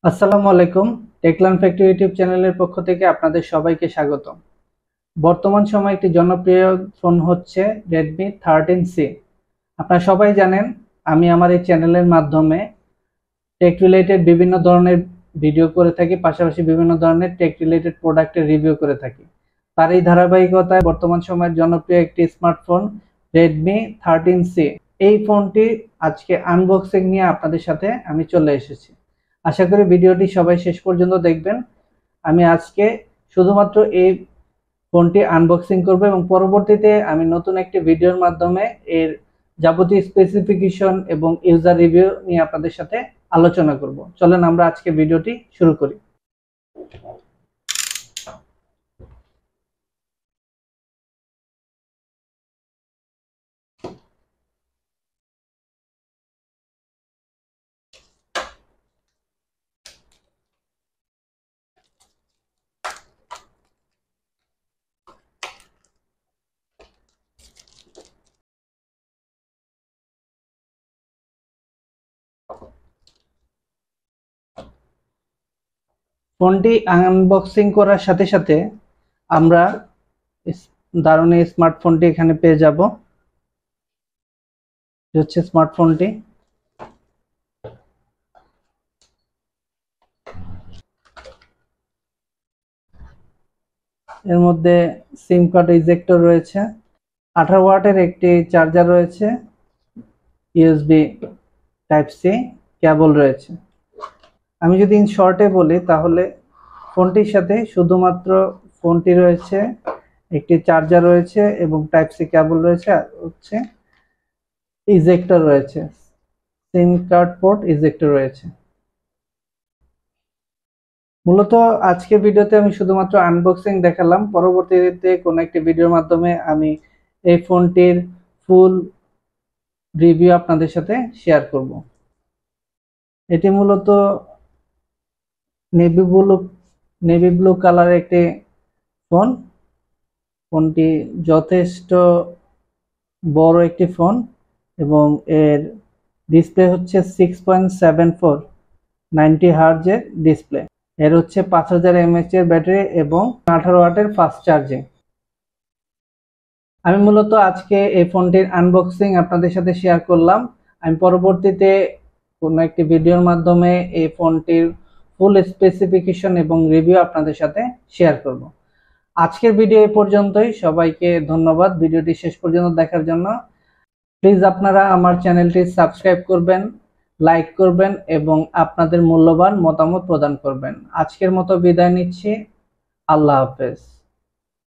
আসসালামু আলাইকুম। টেকলার্ন factory YouTube চ্যানেলের পক্ষ থেকে আপনাদের সবাইকে স্বাগত। বর্তমান সময়ে একটি জনপ্রিয় ফোন হচ্ছে রেডমি 13C। আপনারা সবাই জানেন আমি আমার এই চ্যানেলের মাধ্যমে টেক রিলেটেড বিভিন্ন ধরনের ভিডিও করে থাকি, পাশাপাশি বিভিন্ন ধরনের টেক রিলেটেড প্রোডাক্টের রিভিউ করে থাকি। তার এই ধারাবাহিকতায় বর্তমান সময়ের জনপ্রিয় একটি স্মার্টফোন রেডমি 13C। এই ফোনটি আজকে আনবক্সিং নিয়ে আপনাদের সাথে আমি চলে এসেছি। আশা করি ভিডিওটি সবাই শেষ পর্যন্ত দেখবেন। আমি আজকে শুধুমাত্র এই ফোনটি আনবক্সিং করব এবং পরবর্তীতে আমি নতুন একটি ভিডিওর মাধ্যমে এর যাবতীয় স্পেসিফিকেশন এবং ইউজার রিভিউ নিয়ে আপনাদের সাথে আলোচনা করব। চলেন আমরা আজকে ভিডিওটি শুরু করি। ফোনটি আনবক্সিং করার সাথে সাথে আমরা দারুণ এই স্মার্টফোনটি এখানে পেয়ে যাব। হচ্ছে স্মার্টফোনটি। এর মধ্যে সিম কার্ড ইজেক্টর রয়েছে, 18 ওয়াটের একটি চার্জার রয়েছে, ইউএসবি টাইপ সি কেবল রয়েছে। আমি যদি ইন শর্টে বলি তাহলে ফোনটির সাথে শুধুমাত্র ফোনটি রয়েছে, একটি চার্জার রয়েছে এবং টাইপ সি কেবল রয়েছে, আর হচ্ছে ইজেক্টর রয়েছে, সিম কার্ড পোর্ট ইজেক্টর রয়েছে। মূলত আজকের ভিডিওতে আমি শুধুমাত্র আনবক্সিং দেখালাম। পরবর্তীতে কোনো একটি ভিডিওর মাধ্যমে আমি এই ফোনটির ফুল রিভিউ আপনাদের সাথে শেয়ার করব। এটি মূলত নেভি ব্লু কালারের একটি ফোন। ফোনটি যথেষ্ট বড় একটি ফোন এবং এর ডিসপ্লে হচ্ছে 6.74 90 হার্জের ডিসপ্লে। এর হচ্ছে 5000 mAh এর ব্যাটারি এবং 18 ওয়াটের ফাস্ট চার্জিং। আমি মূলত আজকে এই ফোনটির আনবক্সিং আপনাদের সাথে শেয়ার করলাম। আমি পরবর্তীতে কোনো একটি ভিডিওর মাধ্যমে এই ফোনটির ফুল স্পেসিফিকেশন এবং রিভিউ আপনাদের সাথে শেয়ার করব। আজকের ভিডিও এই পর্যন্তই। সবাইকে ধন্যবাদ ভিডিওটি শেষ পর্যন্ত দেখার জন্য। প্লিজ আপনারা আমার চ্যানেলটি সাবস্ক্রাইব করবেন, লাইক করবেন এবং আপনাদের মূল্যবান মতামত প্রদান করবেন। আজকের মতো বিদায় নিচ্ছি। আল্লাহ হাফেজ।